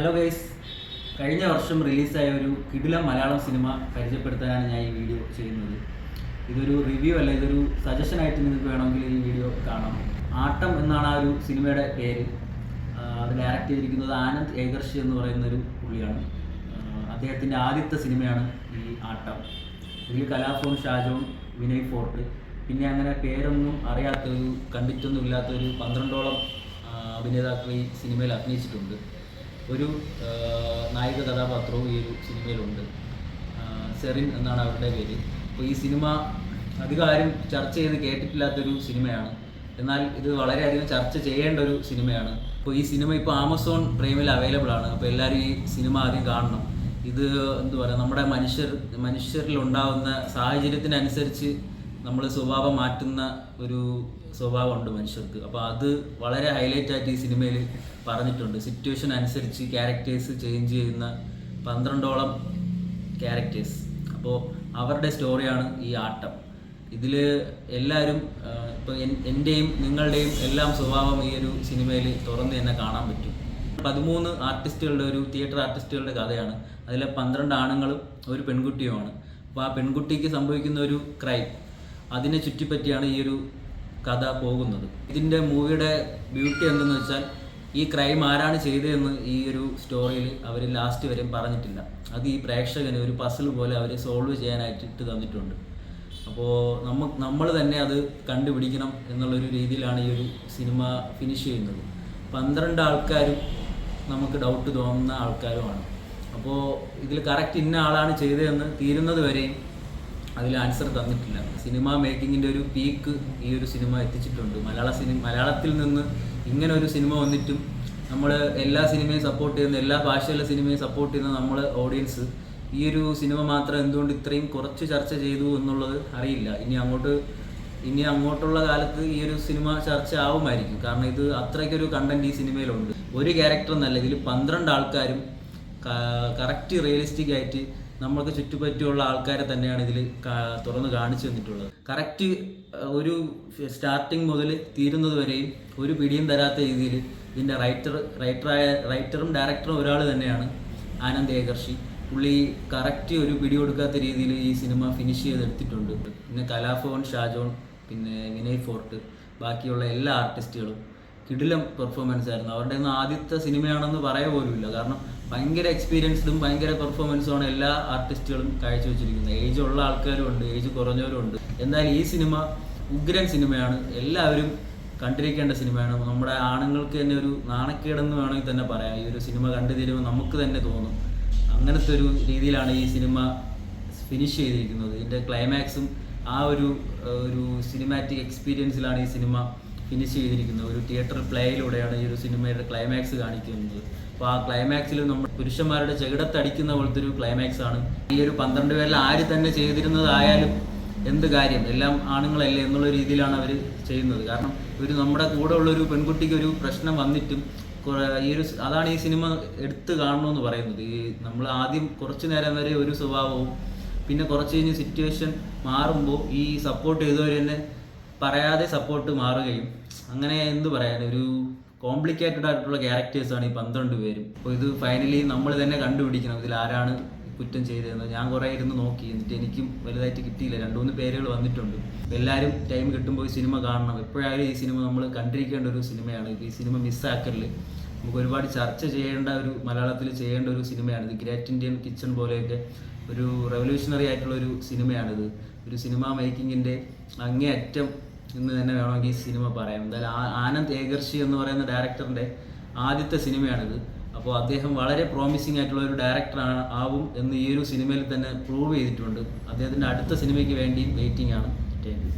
Hello guys, കഴിഞ്ഞ വർഷം റിലീസായ ഒരു കിടിലം മലയാളം സിനിമ പരിചയപ്പെടുത്താനാണ് ഞാൻ ഈ വീഡിയോ ചെയ്യുന്നത്. ഇതൊരു റിവ്യൂ അല്ല, ഇതൊരു സജഷനായിട്ട് നിങ്ങൾക്ക് വേണമെങ്കിൽ ഈ വീഡിയോ കാണാം. ആട്ടം എന്നാണ് ആ ഒരു സിനിമയുടെ പേര്. അത് ഡയറക്റ്റ് ചെയ്തിരിക്കുന്നത് ആനന്ദ് ഏകർഷി എന്ന് പറയുന്ന ഒരു പുള്ളിയാണ്. അദ്ദേഹത്തിൻ്റെ ആദ്യത്തെ സിനിമയാണ് ഈ ആട്ടം. ഇതിൽ കലാഭവൻ ഷാജോൺ, വിനയ് ഫോർട്ട്, പിന്നെ അങ്ങനെ പേരൊന്നും അറിയാത്തൊരു കണ്ടിട്ടൊന്നും ഇല്ലാത്തൊരു 12ഓളം അഭിനേതാക്കൾ ഈ സിനിമയിൽ അഭിനയിച്ചിട്ടുണ്ട്. ഒരു നായിക കഥാപാത്രവും ഈ ഒരു സിനിമയിലുണ്ട്. സെറിൻ എന്നാണ് അവരുടെ പേര്. അപ്പോൾ ഈ സിനിമ അധികം ആരും ചർച്ച ചെയ്ത് കേട്ടിട്ടില്ലാത്തൊരു സിനിമയാണ്. എന്നാൽ ഇത് വളരെയധികം ചർച്ച ചെയ്യേണ്ട ഒരു സിനിമയാണ്. അപ്പോൾ ഈ സിനിമ ഇപ്പോൾ ആമസോൺ പ്രൈമിൽ അവൈലബിൾ ആണ്. അപ്പോൾ എല്ലാവരും ഈ സിനിമ ആദ്യം കാണണം. ഇത് എന്താ പറയുക, നമ്മുടെ മനുഷ്യരിൽ ഉണ്ടാകുന്ന സാഹചര്യത്തിനനുസരിച്ച് നമ്മൾ സ്വഭാവം മാറ്റുന്ന ഒരു സ്വഭാവമുണ്ട് മനുഷ്യർക്ക്. അപ്പോൾ അത് വളരെ ഹൈലൈറ്റ് ആയിട്ട് ഈ സിനിമയിൽ പറഞ്ഞിട്ടുണ്ട്. സിറ്റുവേഷൻ അനുസരിച്ച് ക്യാരക്ടേഴ്സ് ചേഞ്ച് ചെയ്യുന്ന 12ഓളം ക്യാരക്ടേഴ്സ്. അപ്പോൾ അവരുടെ സ്റ്റോറിയാണ് ഈ ആട്ടം. ഇതിൽ എല്ലാവരും ഇപ്പോൾ എൻ്റെയും നിങ്ങളുടെയും എല്ലാം സ്വഭാവം ഈ ഒരു സിനിമയിൽ തുറന്ന് തന്നെ കാണാൻ പറ്റും. 13 ആർട്ടിസ്റ്റുകളുടെ, ഒരു തിയേറ്റർ ആർട്ടിസ്റ്റുകളുടെ കഥയാണ്. അതിലെ 12 ആണുങ്ങളും ഒരു പെൺകുട്ടിയുമാണ്. അപ്പോൾ ആ പെൺകുട്ടിക്ക് സംഭവിക്കുന്ന ഒരു ക്രൈം, അതിനെ ചുറ്റിപ്പറ്റിയാണ് ഈ ഒരു കഥ പോകുന്നത്. ഇതിൻ്റെ മൂവിയുടെ ബ്യൂട്ടി എന്തെന്ന് വെച്ചാൽ, ഈ ക്രൈം ആരാണ് ചെയ്തതെന്ന് ഈ ഒരു സ്റ്റോറിയിൽ അവർ ലാസ്റ്റ് വരെ പറഞ്ഞിട്ടില്ല. അത് ഈ പ്രേക്ഷകന് ഒരു പസിൽ പോലെ അവർ സോൾവ് ചെയ്യാനായിട്ട് ഇട്ട് തന്നിട്ടുണ്ട്. അപ്പോൾ നമ്മൾ തന്നെ അത് കണ്ടുപിടിക്കണം എന്നുള്ളൊരു രീതിയിലാണ് ഈ ഒരു സിനിമ ഫിനിഷ് ചെയ്യുന്നത്. 12 ആൾക്കാരും നമുക്ക് ഡൗട്ട് തോന്നുന്ന ആൾക്കാരുമാണ്. അപ്പോൾ ഇതിൽ കറക്റ്റ് ഇന്ന ആളാണ് ചെയ്തതെന്ന് തീരുന്നത് വരെയും അതിൽ ആൻസർ തന്നിട്ടില്ല. സിനിമ മേക്കിങ്ങിൻ്റെ ഒരു പീക്ക് ഈ ഒരു സിനിമ എത്തിച്ചിട്ടുണ്ട്. മലയാളത്തിൽ നിന്ന് ഇങ്ങനെ ഒരു സിനിമ വന്നിട്ടും നമ്മൾ എല്ലാ സിനിമയും സപ്പോർട്ട് ചെയ്യുന്ന, എല്ലാ ഭാഷയിലെ സിനിമയും സപ്പോർട്ട് ചെയ്യുന്ന നമ്മൾ ഓഡിയൻസ് ഈ ഒരു സിനിമ മാത്രം എന്തുകൊണ്ട് ഇത്രയും കുറച്ച് ചർച്ച ചെയ്തു എന്നുള്ളത് അറിയില്ല. ഇനി അങ്ങോട്ടുള്ള കാലത്ത് ഈ ഒരു സിനിമ ചർച്ച ആവുമായിരിക്കും. കാരണം ഇത് അത്രയ്ക്കൊരു കണ്ടന്റ് ഈ സിനിമയിലുണ്ട്. ഒരു ക്യാരക്ടർ എന്നല്ല, ഇതിൽ 12 ആൾക്കാരും കറക്റ്റ് റിയലിസ്റ്റിക് ആയിട്ട് നമ്മൾക്ക് ചുറ്റുപറ്റിയുള്ള ആൾക്കാരെ തന്നെയാണ് ഇതിൽ തുറന്ന് കാണിച്ചു തന്നിട്ടുള്ളത്. കറക്റ്റ് ഒരു സ്റ്റാർട്ടിങ് മുതൽ തീരുന്നത് വരെയും ഒരു പിടിയും തരാത്ത രീതിയിൽ ഇതിൻ്റെ റൈറ്ററും ഡയറക്ടറും ഒരാൾ തന്നെയാണ്, ആനന്ദ് ഏകർഷി. പുള്ളി കറക്റ്റ് ഒരു പിടി കൊടുക്കാത്ത രീതിയിൽ ഈ സിനിമ ഫിനിഷ് ചെയ്തെടുത്തിട്ടുണ്ട്. പിന്നെ കലാഭവൻ ഷാജോൺ, പിന്നെ വിനയ് ഫോർട്ട്, ബാക്കിയുള്ള എല്ലാ ആർട്ടിസ്റ്റുകളും കിടിലം പെർഫോമൻസ് ആയിരുന്നു. അവരുടെ ഒന്നും ആദ്യത്തെ സിനിമയാണെന്ന് പറയാൻ പോലുമില്ല. കാരണം ഭയങ്കര എക്സ്പീരിയൻസ്ഡും ഭയങ്കര പെർഫോമൻസുമാണ് എല്ലാ ആർട്ടിസ്റ്റുകളും കാഴ്ചവെച്ചിരിക്കുന്നത്. ഏജ് ഉള്ള ആൾക്കാരും ഉണ്ട്, ഏജ് കുറഞ്ഞവരും ഉണ്ട്. എന്തായാലും ഈ സിനിമ ഉഗ്രൻ സിനിമയാണ്. എല്ലാവരും കണ്ടിരിക്കേണ്ട സിനിമയാണ്. നമ്മുടെ ആണുങ്ങൾക്ക് തന്നെ ഒരു നാണക്കേടെന്ന് വേണമെങ്കിൽ തന്നെ പറയാം. ഈ ഒരു സിനിമ കണ്ടു തീരുമ്പോൾ നമുക്ക് തന്നെ തോന്നും. അങ്ങനത്തെ ഒരു രീതിയിലാണ് ഈ സിനിമ ഫിനിഷ് ചെയ്തിരിക്കുന്നത്. ഇതിൻ്റെ ക്ലൈമാക്സും ആ ഒരു സിനിമാറ്റിക് എക്സ്പീരിയൻസിലാണ് ഈ സിനിമ ഫിനിഷ് ചെയ്തിരിക്കുന്നത്. ഒരു തിയേറ്റർ പ്ലേയിലൂടെയാണ് ഈ ഒരു സിനിമയുടെ ക്ലൈമാക്സ് കാണിക്കുന്നത്. അപ്പോൾ ആ ക്ലൈമാക്സിൽ നമ്മൾ പുരുഷന്മാരുടെ ചെകിടത്തടിക്കുന്ന പോലത്തെ ഒരു ക്ലൈമാക്സ് ആണ്. ഈ ഒരു 12 പേരിൽ ആര് തന്നെ ചെയ്തിരുന്നതായാലും എന്ത് കാര്യം, എല്ലാം ആണുങ്ങളല്ലേ എന്നുള്ള രീതിയിലാണ് അവർ ചെയ്യുന്നത്. കാരണം നമ്മുടെ കൂടെ ഉള്ളൊരു പെൺകുട്ടിക്ക് ഒരു പ്രശ്നം വന്നിട്ടും അതാണ് ഈ സിനിമ എടുത്ത് കാണണമെന്ന് പറയുന്നത്. ഈ നമ്മൾ ആദ്യം കുറച്ച് നേരം വരെ ഒരു സ്വഭാവവും, പിന്നെ കുറച്ച് കഴിഞ്ഞ് സിറ്റുവേഷൻ മാറുമ്പോൾ ഈ സപ്പോർട്ട് ചെയ്തവർ തന്നെ പറയാതെ സപ്പോർട്ട് മാറുകയും, അങ്ങനെ എന്ത് പറയാൻ, ഒരു കോംപ്ലിക്കേറ്റഡ് ആയിട്ടുള്ള ക്യാരക്ടേഴ്സാണ് ഈ 12 പേരും. അപ്പോൾ ഇത് ഫൈനലി നമ്മൾ തന്നെ കണ്ടുപിടിക്കണം ഇതിൽ ആരാണ് കുറ്റം ചെയ്തതെന്ന്. ഞാൻ കുറേ ഇരുന്ന് നോക്കി, എന്നിട്ട് എനിക്കും വലുതായിട്ട് കിട്ടിയില്ല. 2-3 പേരുകൾ വന്നിട്ടുണ്ട്. എല്ലാവരും ടൈം കിട്ടുമ്പോൾ ഈ സിനിമ കാണണം. എപ്പോഴായാലും ഈ സിനിമ നമ്മൾ കണ്ടിരിക്കേണ്ട ഒരു സിനിമയാണ്. ഈ സിനിമ മിസ്സാക്കല്. നമുക്ക് ഒരുപാട് ചർച്ച ചെയ്യേണ്ട ഒരു, മലയാളത്തിൽ ചെയ്യേണ്ട ഒരു സിനിമയാണ്. ഇത് ഗ്രേറ്റ് ഇന്ത്യൻ കിച്ചൺ പോലെയൊക്കെ ഒരു റെവല്യൂഷണറി ആയിട്ടുള്ള ഒരു സിനിമയാണിത്. ഒരു സിനിമ മേക്കിങ്ങിൻ്റെ അങ്ങേയറ്റം എന്ന് തന്നെ വേണമെങ്കിൽ ഈ സിനിമ പറയാം. എന്തായാലും ആനന്ദ് ഏകർഷി എന്ന് പറയുന്ന ഡയറക്ടറിൻ്റെ ആദ്യത്തെ സിനിമയാണിത്. അപ്പോൾ അദ്ദേഹം വളരെ പ്രോമിസിങ് ആയിട്ടുള്ള ഒരു ഡയറക്ടർ ആവും എന്ന് ഈ ഒരു സിനിമയിൽ തന്നെ പ്രൂവ് ചെയ്തിട്ടുണ്ട്. അദ്ദേഹത്തിൻ്റെ അടുത്ത സിനിമയ്ക്ക് വേണ്ടി വെയിറ്റിംഗ് ആണ്. Thank you.